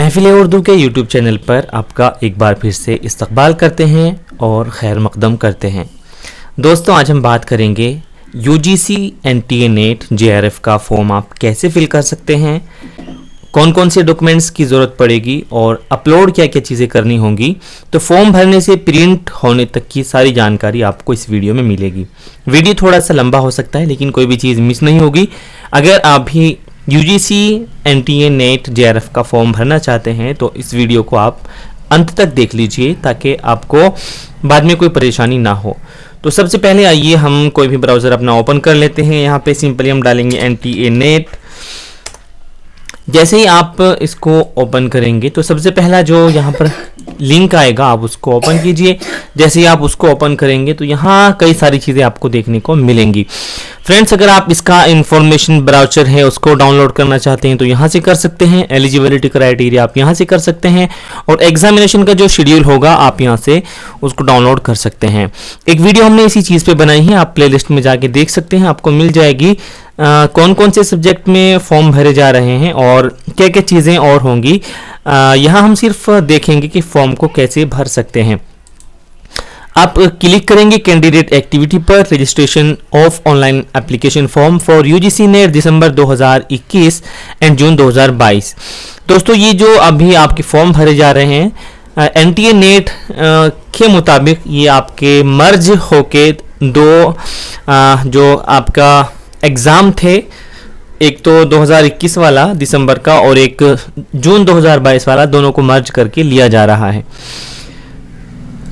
महफिल उर्दू के YouTube channel पर आपका एक बार फिर से इस्तकबाल करते हैं और खैर मकदम करते हैं। दोस्तों, आज हम बात करेंगे UGC NTA NET JRF का फॉर्म आप कैसे फिल कर सकते हैं, कौन कौन से डॉक्यूमेंट्स की ज़रूरत पड़ेगी और अपलोड क्या क्या चीज़ें करनी होंगी। तो फॉर्म भरने से प्रिंट होने तक की सारी जानकारी आपको इस वीडियो में मिलेगी। वीडियो थोड़ा सा लंबा हो सकता है लेकिन कोई भी चीज़ मिस नहीं होगी। अगर आप भी UGC NTA NET JRF का फॉर्म भरना चाहते हैं तो इस वीडियो को आप अंत तक देख लीजिए ताकि आपको बाद में कोई परेशानी ना हो। तो सबसे पहले आइए हम कोई भी ब्राउज़र अपना ओपन कर लेते हैं। यहाँ पे सिंपली हम डालेंगे NTA NET। जैसे ही आप इसको ओपन करेंगे तो सबसे पहला जो यहाँ पर लिंक आएगा आप उसको ओपन कीजिए। जैसे ही आप उसको ओपन करेंगे तो यहाँ कई सारी चीज़ें आपको देखने को मिलेंगी। फ्रेंड्स, अगर आप इसका इंफॉर्मेशन ब्राउज़र है उसको डाउनलोड करना चाहते हैं तो यहाँ से कर सकते हैं। एलिजिबिलिटी क्राइटेरिया आप यहाँ से कर सकते हैं और एग्जामिनेशन का जो शेड्यूल होगा आप यहाँ से उसको डाउनलोड कर सकते हैं। एक वीडियो हमने इसी चीज़ पे बनाई है, आप प्लेलिस्ट में जाके देख सकते हैं, आपको मिल जाएगी कौन कौन से सब्जेक्ट में फॉर्म भरे जा रहे हैं और क्या क्या चीज़ें और होंगी। यहाँ हम सिर्फ देखेंगे कि फॉर्म को कैसे भर सकते हैं। आप क्लिक करेंगे कैंडिडेट एक्टिविटी पर, registration of online application form for UGC NET December 2021 and June 2022। दोस्तों, ये जो अभी आपके फॉर्म भरे जा रहे हैं NTA NET के मुताबिक ये आपके मर्ज होके दो जो आपका एग्ज़ाम थे, एक तो 2021 वाला दिसंबर का और एक जून 2022 वाला, दोनों को मर्ज करके लिया जा रहा है।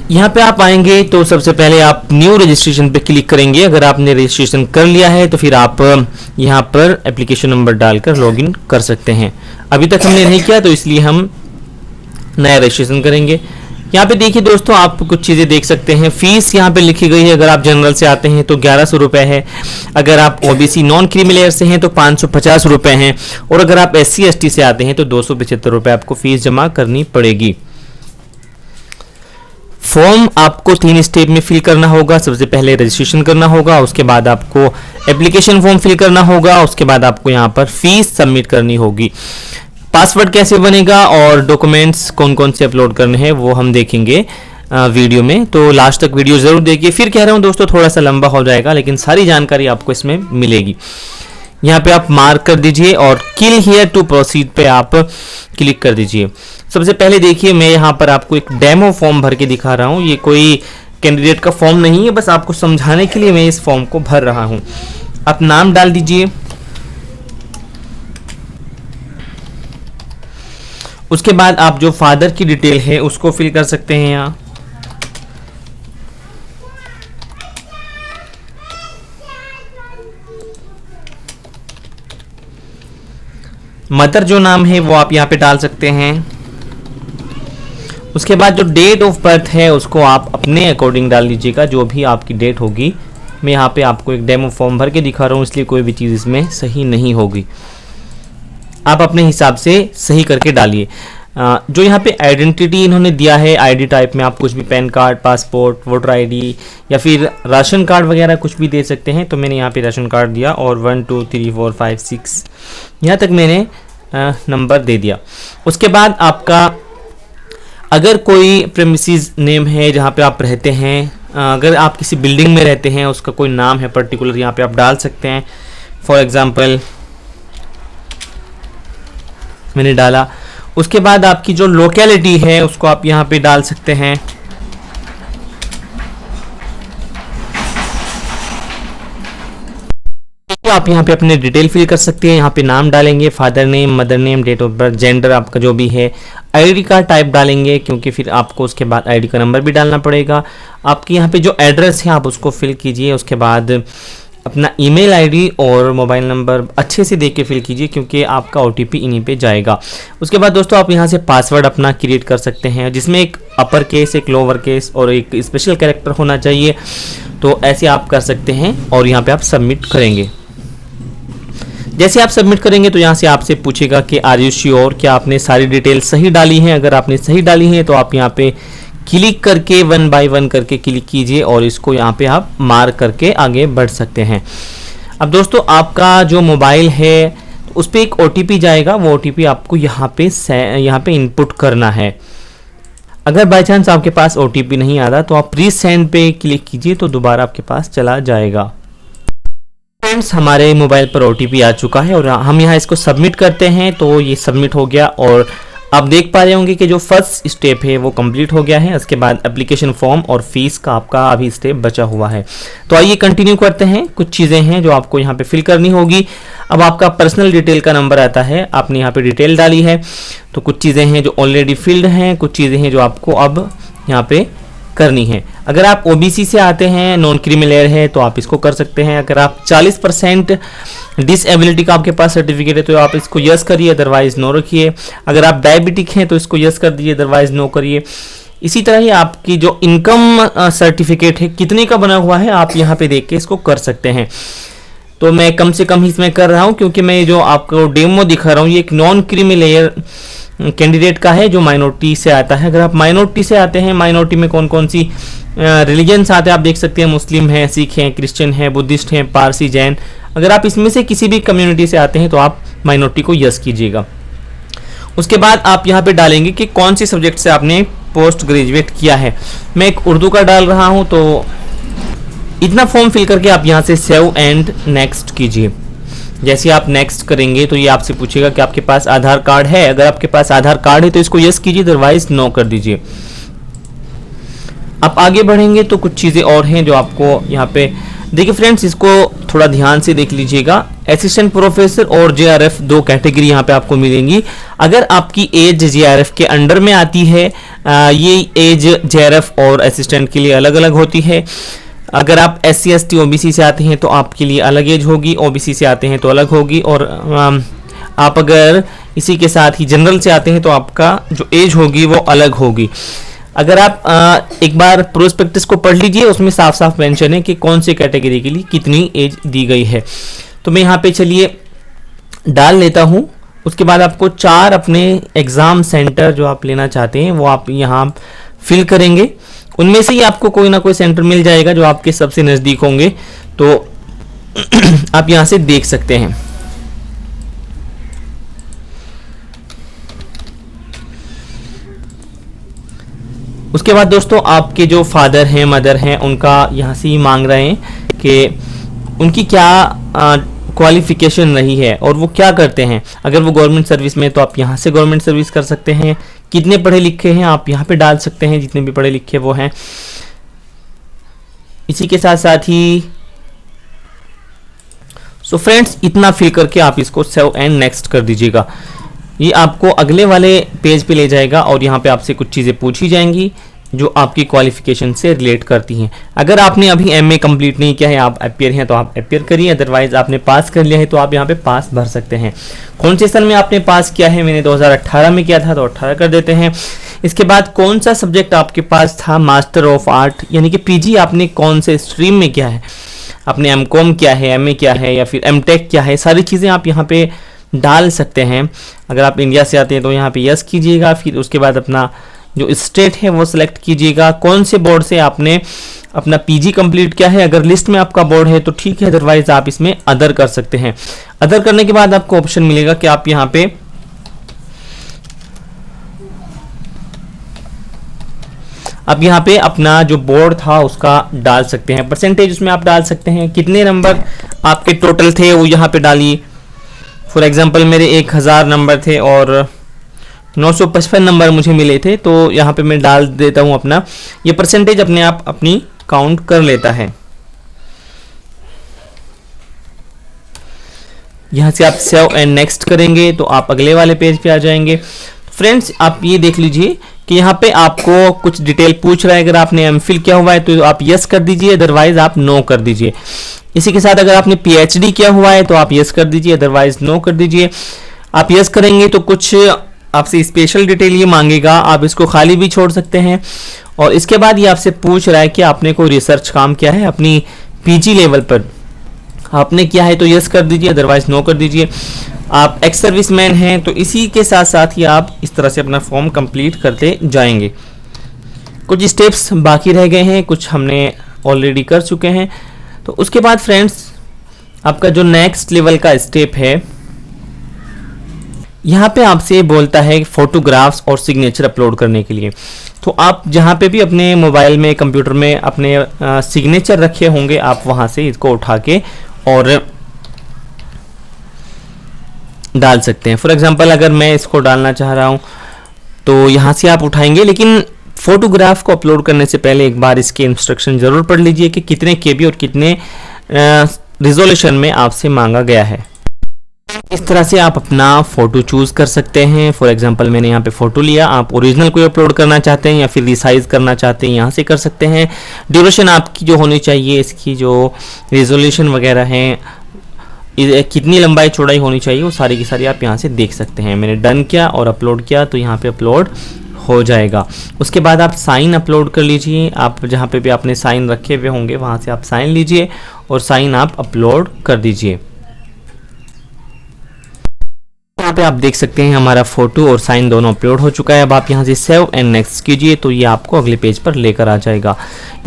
यहाँ पे आप आएंगे तो सबसे पहले आप न्यू रजिस्ट्रेशन पे क्लिक करेंगे। अगर आपने रजिस्ट्रेशन कर लिया है तो फिर आप यहाँ पर एप्लीकेशन नंबर डालकर लॉगिन कर सकते हैं। अभी तक हमने नहीं किया तो इसलिए हम नया रजिस्ट्रेशन करेंगे। यहाँ पे देखिए दोस्तों, आप कुछ चीज़ें देख सकते हैं। फीस यहाँ पे लिखी गई है। अगर आप जनरल से आते हैं तो 1100 रुपये है। अगर आप OBC नॉन क्रीमी से हैं तो 550 रुपये हैं और अगर आप SC ST से आते हैं तो 275 रुपये आपको फीस जमा करनी पड़ेगी। फॉर्म आपको 3 स्टेप में फिल करना होगा। सबसे पहले रजिस्ट्रेशन करना होगा, उसके बाद आपको एप्लीकेशन फॉर्म फिल करना होगा, उसके बाद आपको यहाँ पर फीस सबमिट करनी होगी। पासवर्ड कैसे बनेगा और डॉक्यूमेंट्स कौन कौन से अपलोड करने हैं वो हम देखेंगे वीडियो में, तो लास्ट तक वीडियो ज़रूर देखिए। फिर कह रहा हूँ दोस्तों, थोड़ा सा लंबा हो जाएगा लेकिन सारी जानकारी आपको इसमें मिलेगी। यहाँ पे आप मार्क कर दीजिए और क्लिक हियर टू प्रोसीड पे आप क्लिक कर दीजिए। सबसे पहले देखिए, मैं यहाँ पर आपको एक डेमो फॉर्म भर के दिखा रहा हूँ। ये कोई कैंडिडेट का फॉर्म नहीं है, बस आपको समझाने के लिए मैं इस फॉर्म को भर रहा हूँ। आप नाम डाल दीजिए, उसके बाद आप जो फादर की डिटेल है उसको फिल कर सकते हैं। यहाँ मदर जो नाम है वो आप यहाँ पे डाल सकते हैं। उसके बाद जो डेट ऑफ बर्थ है उसको आप अपने अकॉर्डिंग डाल लीजिएगा, जो भी आपकी डेट होगी। मैं यहाँ पे आपको एक डेमो फॉर्म भर के दिखा रहा हूँ इसलिए कोई भी चीज़ इसमें सही नहीं होगी, आप अपने हिसाब से सही करके डालिए। जो यहाँ पे आइडेंटिटी इन्होंने दिया है, ID टाइप में आप कुछ भी pan card, passport, voter ID या फिर राशन कार्ड वगैरह कुछ भी दे सकते हैं। तो मैंने यहाँ पे राशन कार्ड दिया और 1 2 3 4 5 6 यहाँ तक मैंने नंबर दे दिया। उसके बाद आपका अगर कोई प्रेमिसेस नेम है जहाँ पे आप रहते हैं, अगर आप किसी बिल्डिंग में रहते हैं उसका कोई नाम है पर्टिकुलर, यहाँ पे आप डाल सकते हैं। फॉर एग्जांपल मैंने डाला। उसके बाद आपकी जो लोकेलिटी है उसको आप यहाँ पे डाल सकते हैं। तो आप यहाँ पे अपने डिटेल फिल कर सकते हैं। यहाँ पे नाम डालेंगे, father name, mother name, date of birth, gender आपका जो भी है, ID कार्ड टाइप डालेंगे क्योंकि फिर आपको उसके बाद ID का नंबर भी डालना पड़ेगा। आपके यहाँ पे जो एड्रेस है आप उसको फिल कीजिए। उसके बाद अपना ईमेल ID और मोबाइल नंबर अच्छे से देख के फिल कीजिए क्योंकि आपका OTP इन्हीं पे जाएगा। उसके बाद दोस्तों आप यहाँ से पासवर्ड अपना क्रिएट कर सकते हैं जिसमें एक अपर केस, एक लोअर केस और एक स्पेशल कैरेक्टर होना चाहिए। तो ऐसे आप कर सकते हैं और यहाँ पे आप सबमिट करेंगे। जैसे आप सबमिट करेंगे तो यहाँ से आपसे पूछेगा कि आर यू श्योर, क्या आपने सारी डिटेल सही डाली हैं। अगर आपने सही डाली हैं तो आप यहाँ पे क्लिक करके 1 बाय 1 करके क्लिक कीजिए और इसको यहाँ पे आप मार्क करके आगे बढ़ सकते हैं। अब दोस्तों आपका जो मोबाइल है उस पर एक OTP जाएगा, वो OTP आपको यहाँ पे इनपुट करना है। अगर बाई चांस आपके पास OTP नहीं आता तो आप रीसेंड पे क्लिक कीजिए तो दोबारा आपके पास चला जाएगा। फ्रेंड्स, हमारे मोबाइल पर OTP आ चुका है और हम यहाँ इसको सबमिट करते हैं तो ये सबमिट हो गया और आप देख पा रहे होंगे कि जो फर्स्ट स्टेप है वो कंप्लीट हो गया है। उसके बाद एप्लीकेशन फॉर्म और फीस का आपका अभी स्टेप बचा हुआ है। तो आइए कंटिन्यू करते हैं। कुछ चीज़ें हैं जो आपको यहाँ पे फिल करनी होगी। अब आपका पर्सनल डिटेल का नंबर आता है, आपने यहाँ पे डिटेल डाली है, तो कुछ चीज़ें हैं जो ऑलरेडी फिल्ड हैं, कुछ चीज़ें हैं जो आपको अब यहाँ पे करनी है। अगर आप OBC से आते हैं, नॉन क्रीमिलेयर है, तो आप इसको कर सकते हैं। अगर आप 40% डिसेबिलिटी का आपके पास सर्टिफिकेट है तो आप इसको यस करिए, अदरवाइज नो रखिए। अगर आप डायबिटिक हैं तो इसको यस कर दीजिए, अदरवाइज नो करिए। इसी तरह ही आपकी जो इनकम सर्टिफिकेट है कितने का बना हुआ है आप यहाँ पे देख के इसको कर सकते हैं। तो मैं कम से कम ही इसमें कर रहा हूँ क्योंकि मैं जो आपको डेमो दिखा रहा हूँ ये एक नॉन क्रीमिलेयर कैंडिडेट का है जो माइनॉरिटी से आता है। अगर आप माइनॉरिटी से आते हैं, माइनॉरिटी में कौन कौन सी रिलीजन्स आते हैं आप देख सकते हैं, मुस्लिम हैं, सिख हैं, क्रिश्चियन हैं, बुद्धिस्ट हैं, पारसी, जैन। अगर आप इसमें से किसी भी कम्युनिटी से आते हैं तो आप माइनॉरिटी को यस कीजिएगा। उसके बाद आप यहाँ पे डालेंगे कि कौन सी सब्जेक्ट से आपने पोस्ट ग्रेजुएट किया है। मैं एक उर्दू का डाल रहा हूँ, तो इतना फॉर्म फिल करके आप यहाँ से सेव एंड नेक्स्ट कीजिए। जैसे आप नेक्स्ट करेंगे तो ये आपसे पूछेगा कि आपके पास आधार कार्ड है। अगर आपके पास आधार कार्ड है तो इसको यस कीजिए, अदरवाइज नो कर दीजिए। आप आगे बढ़ेंगे तो कुछ चीज़ें और हैं जो आपको यहाँ पे देखिए फ्रेंड्स, इसको थोड़ा ध्यान से देख लीजिएगा। असिस्टेंट प्रोफेसर और JRF दो कैटेगरी यहाँ पे आपको मिलेंगी। अगर आपकी एज JRF के अंडर में आती है, ये एज JRF और असिस्टेंट के लिए अलग अलग होती है। अगर आप SC ST OBC से आते हैं तो आपके लिए अलग एज होगी, OBC से आते हैं तो अलग होगी, और आप अगर इसी के साथ ही जनरल से आते हैं तो आपका जो एज होगी वो अलग होगी। अगर आप एक बार प्रोस्पेक्टस को पढ़ लीजिए, उसमें साफ साफ मेंशन है कि कौन से कैटेगरी के लिए कितनी एज दी गई है। तो मैं यहाँ पे चलिए डाल लेता हूँ। उसके बाद आपको 4 अपने एग्ज़ाम सेंटर जो आप लेना चाहते हैं वो आप यहाँ फिल करेंगे। उनमें से ही आपको कोई ना कोई सेंटर मिल जाएगा जो आपके सबसे नज़दीक होंगे, तो आप यहाँ से देख सकते हैं। उसके बाद दोस्तों आपके जो फादर हैं, मदर हैं, उनका यहाँ से ही मांग रहे हैं कि उनकी क्या क्वालिफिकेशन रही है और वो क्या करते हैं। अगर वो गवर्नमेंट सर्विस में तो आप यहाँ से गवर्नमेंट सर्विस कर सकते हैं। कितने पढ़े लिखे हैं आप यहाँ पे डाल सकते हैं, जितने भी पढ़े लिखे वो हैं। इसी के साथ साथ ही सो फ्रेंड्स, इतना फिल करके आप इसको सेव एंड नेक्स्ट कर दीजिएगा। ये आपको अगले वाले पेज पे ले जाएगा और यहाँ पे आपसे कुछ चीज़ें पूछी जाएंगी जो आपकी क्वालिफिकेशन से रिलेट करती हैं। अगर आपने अभी MA कंप्लीट नहीं किया है, आप अपियर हैं तो आप अपियर करिए, अदरवाइज आपने पास कर लिया है तो आप यहाँ पे पास भर सकते हैं। कौन से सन में आपने पास किया है, मैंने 2018 में किया था तो 18 कर देते हैं। इसके बाद कौन सा सब्जेक्ट आपके पास था, मास्टर ऑफ आर्ट यानी कि PG आपने कौन से स्ट्रीम में किया है, आपने MCOM किया है, MA किया है या फिर MTech किया है, सारी चीज़ें आप यहाँ पे डाल सकते हैं। अगर आप इंडिया से आते हैं तो यहाँ पे यस कीजिएगा। फिर उसके बाद अपना जो स्टेट है वो सिलेक्ट कीजिएगा। कौन से बोर्ड से आपने अपना PG कंप्लीट किया है, अगर लिस्ट में आपका बोर्ड है तो ठीक है, अदरवाइज आप इसमें अदर कर सकते हैं। अदर करने के बाद आपको ऑप्शन मिलेगा कि आप यहाँ पे अपना जो बोर्ड था उसका डाल सकते हैं, परसेंटेज उसमें आप डाल सकते हैं, कितने नंबर आपके टोटल थे वो यहाँ पे डालिए। फॉर एग्जांपल मेरे 1000 नंबर थे और 955 नंबर मुझे मिले थे, तो यहाँ पे मैं डाल देता हूँ अपना। ये परसेंटेज अपने आप अपनी काउंट कर लेता है। यहाँ से आप सेव एंड नेक्स्ट करेंगे तो आप अगले वाले पेज पे आ जाएंगे। फ्रेंड्स, आप ये देख लीजिए कि यहाँ पे आपको कुछ डिटेल पूछ रहा है। अगर आपने MPhil किया हुआ है तो आप यस कर दीजिए, अदरवाइज आप नो कर दीजिए। इसी के साथ अगर आपने PhD किया हुआ है तो आप यस कर दीजिए, अदरवाइज नो कर दीजिए। आप यस करेंगे तो कुछ आपसे स्पेशल डिटेल ये मांगेगा, आप इसको खाली भी छोड़ सकते हैं। और इसके बाद ये आपसे पूछ रहा है कि आपने कोई रिसर्च काम किया है अपनी PG लेवल पर, आपने किया है तो यस कर दीजिए, अदरवाइज नो कर दीजिए। आप एक्स सर्विसमैन हैं तो इसी के साथ साथ ही आप इस तरह से अपना फॉर्म कंप्लीट करते जाएंगे। कुछ स्टेप्स बाकी रह गए हैं, कुछ हमने ऑलरेडी कर चुके हैं। तो उसके बाद फ्रेंड्स, आपका जो नेक्स्ट लेवल का स्टेप है यहाँ पे आपसे बोलता है फोटोग्राफ्स और सिग्नेचर अपलोड करने के लिए। तो आप जहाँ पे भी अपने मोबाइल में, कंप्यूटर में अपने सिग्नेचर रखे होंगे, आप वहाँ से इसको उठा के और डाल सकते हैं। फॉर एग्जांपल अगर मैं इसको डालना चाह रहा हूँ तो यहाँ से आप उठाएंगे, लेकिन फोटोग्राफ को अपलोड करने से पहले एक बार इसके इंस्ट्रक्शन ज़रूर पढ़ लीजिए कि कितने केबी और कितने रिजोल्यूशन में आपसे मांगा गया है। इस तरह से आप अपना फ़ोटो चूज़ कर सकते हैं। फॉर एग्जांपल मैंने यहाँ पे फ़ोटो लिया, आप ओरिजिनल को अपलोड करना चाहते हैं या फिर रिसाइज करना चाहते हैं, यहाँ से कर सकते हैं। ड्यूरेशन आपकी जो होनी चाहिए, इसकी जो रिजोल्यूशन वगैरह है, कितनी लंबाई चौड़ाई होनी चाहिए, वो सारी की सारी आप यहाँ से देख सकते हैं। मैंने डन किया और अपलोड किया तो यहाँ पे अपलोड हो जाएगा। उसके बाद आप साइन अपलोड कर लीजिए। आप जहाँ पे भी आपने साइन रखे हुए होंगे वहाँ से आप साइन लीजिए और साइन आप अपलोड कर दीजिए। यहाँ पे आप देख सकते हैं हमारा फोटो और साइन दोनों अपलोड हो चुका है। अब आप यहाँ से सेव एंड नेक्स्ट कीजिए तो ये आपको अगले पेज पर लेकर आ जाएगा।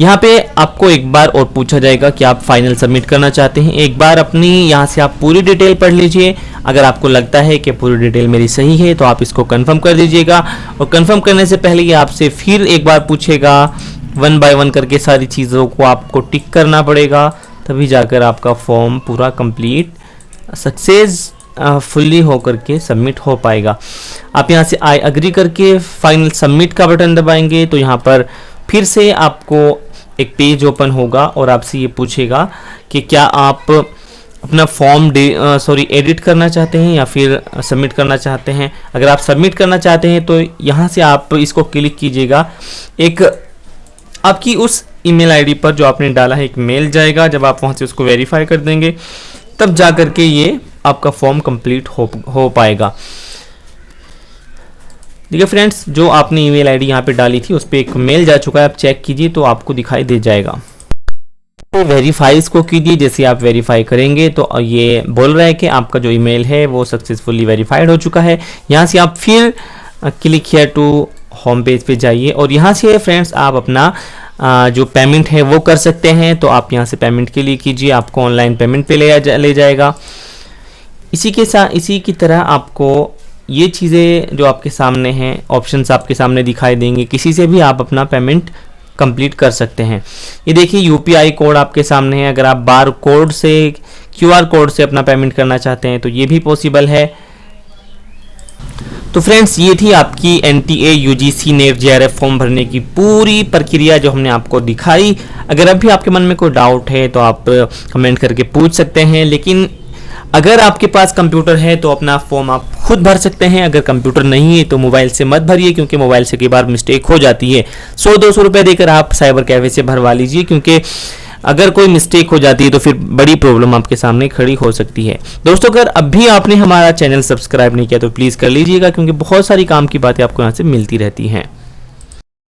यहाँ पे आपको एक बार और पूछा जाएगा कि आप फाइनल सबमिट करना चाहते हैं। एक बार अपनी यहाँ से आप पूरी डिटेल पढ़ लीजिए। अगर आपको लगता है कि पूरी डिटेल मेरी सही है तो आप इसको कंफर्म कर दीजिएगा, और कंफर्म करने से पहले ये आपसे फिर एक बार पूछेगा, 1 बाय 1 करके सारी चीज़ों को आपको टिक करना पड़ेगा, तभी जाकर आपका फॉर्म पूरा कंप्लीट सक्सेस फुल्ली होकर के सबमिट हो पाएगा। आप यहाँ से आई अग्री करके फाइनल सबमिट का बटन दबाएंगे तो यहाँ पर फिर से आपको एक पेज ओपन होगा और आपसे ये पूछेगा कि क्या आप अपना फॉर्म एडिट करना चाहते हैं या फिर सबमिट करना चाहते हैं। अगर आप सबमिट करना चाहते हैं तो यहाँ से आप इसको क्लिक कीजिएगा। एक आपकी उस ईमेल आईडी पर जो आपने डाला है एक मेल जाएगा। जब आप वहाँ से उसको वेरीफाई कर देंगे तब जा कर के ये आपका फॉर्म कंप्लीट हो पाएगा। देखिए फ्रेंड्स, जो आपने ईमेल आईडी यहाँ पे डाली थी उस पर एक मेल जा चुका है। आप चेक कीजिए तो आपको दिखाई दे जाएगा। तो वेरीफाई इसको कीजिए। जैसे आप वेरीफाई करेंगे तो ये बोल रहा है कि आपका जो ईमेल है वो सक्सेसफुली वेरीफाइड हो चुका है। यहाँ से आप फिर click here to home page पे जाइए और यहाँ से फ्रेंड्स आप अपना जो पेमेंट है वो कर सकते हैं। तो आप यहाँ से पेमेंट के लिए कीजिए, आपको ऑनलाइन पेमेंट पे ले जाएगा। इसी के साथ इसी की तरह आपको ये चीज़ें जो आपके सामने हैं, ऑप्शंस आपके सामने दिखाई देंगे। किसी से भी आप अपना पेमेंट कंप्लीट कर सकते हैं। ये देखिए यूपीआई कोड आपके सामने है। अगर आप बार कोड से, क्यूआर कोड से अपना पेमेंट करना चाहते हैं तो ये भी पॉसिबल है। तो फ्रेंड्स, ये थी आपकी NTA UGC net JRF form भरने की पूरी प्रक्रिया जो हमने आपको दिखाई। अगर अभी आपके मन में कोई डाउट है तो आप कमेंट करके पूछ सकते हैं, लेकिन अगर आपके पास कंप्यूटर है तो अपना फॉर्म आप खुद भर सकते हैं। अगर कंप्यूटर नहीं है तो मोबाइल से मत भरिए, क्योंकि मोबाइल से कई बार मिस्टेक हो जाती है। 100-200 रुपये देकर आप साइबर कैफे से भरवा लीजिए, क्योंकि अगर कोई मिस्टेक हो जाती है तो फिर बड़ी प्रॉब्लम आपके सामने खड़ी हो सकती है। दोस्तों, अगर अभी आपने हमारा चैनल सब्सक्राइब नहीं किया तो प्लीज़ कर लीजिएगा, क्योंकि बहुत सारी काम की बातें आपको यहाँ से मिलती रहती हैं।